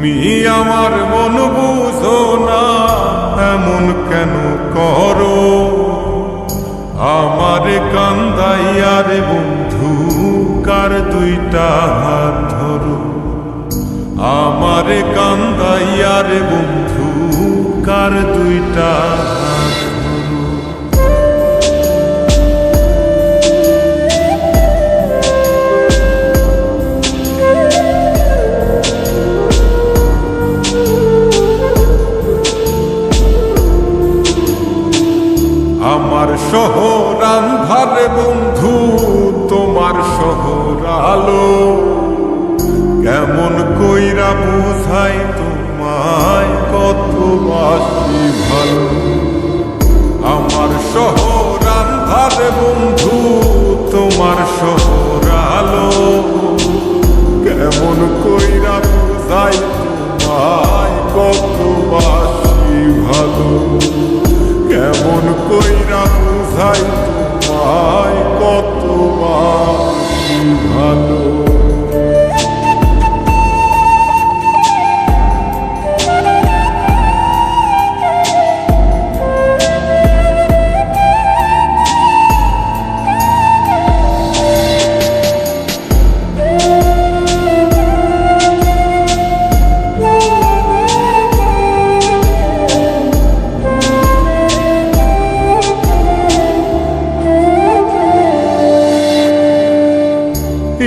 তুমি আমার মন বুঝো না, এমন কেন করো? আমার কান্দাইয়া রে বন্ধু, কার দুইটা হাত ধরো। আমার কান্দাইয়া রে বন্ধু, কার দুইটা হাত ধরো। আমার শহর আন্ধার বন্ধু, তোমার শহর আলো। কেমন কইরা বুঝাই তোমায়, কত বাসি ভালো। আমার শহর আন্ধার বন্ধু, তোমার শহর আলো। কেমন কইরা বুঝাই তোমায়, কত বাসি ভালো। কেমন কইরা বুঝাই তোমায়, কত বাসি ভালো।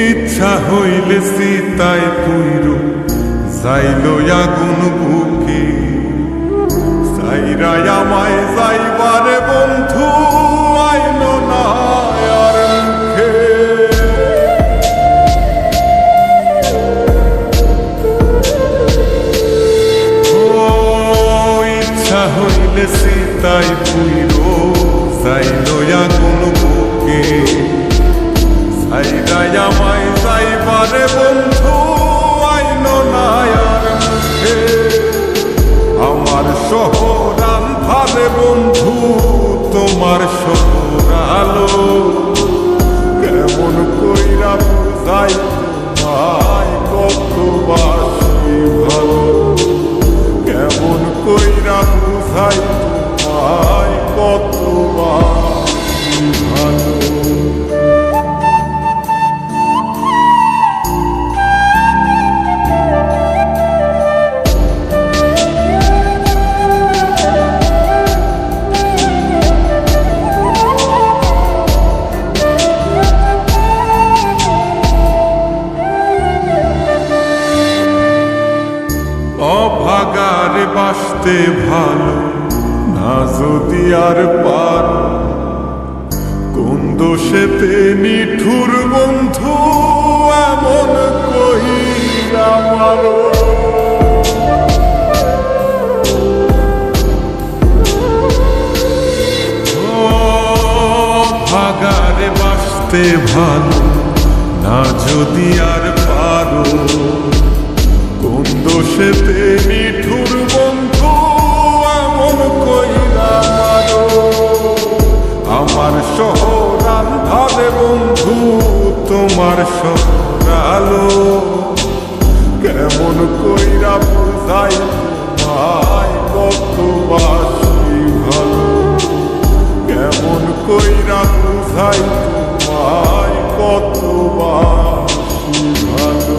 ইচ্ছা হইলে সীতায় পুইর যাইল আগুন বুকে। সাইরা আমায় যাইবারে বন্ধু, আইল না আর মুখে। ইচ্ছা হইলে সীতায় পুইর যাইল আগুন বুকে। সাইরা আমায় যাইবারে বন্ধু, আইল না আর মুখে। আমার শহর আন্ধারে বন্ধু, তোমার শহর আলো। কেমন কইরা বুঝাই তোমায়, কত বাসি ভালো। কেমন কইরা বুঝাই তোমায়, কত বাসি ভালো। অভাগারে বাসতে ভালো না যদি আর পার। কোন দোষেতে নিঠুর বন্ধু, এমন কইরা মারো। অভাগারে বাসতে ভালো না যদি আর পারো। কোন দোষেতে নিঠুর বন্ধু, এমন কইরা মারো। আমার শহর আন্ধারে বন্ধু, তোমার শহর আলো। কেমন কইরা বুঝাই তোমায়, কত বাসি ভালো। কেমন কইরা বুঝাই তোমায়, কত বাসি ভালো।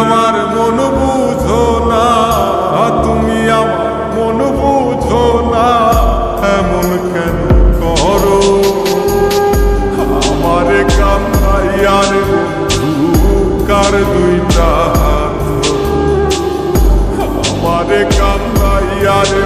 আমার মন বুঝো না, তুমি আমার মন বুঝো না, এমন কেন করো? আমারে কান্দাইয়া রে বন্ধু, কার দুইটা হাত ধরো। আমারে কান্দাইয়া রে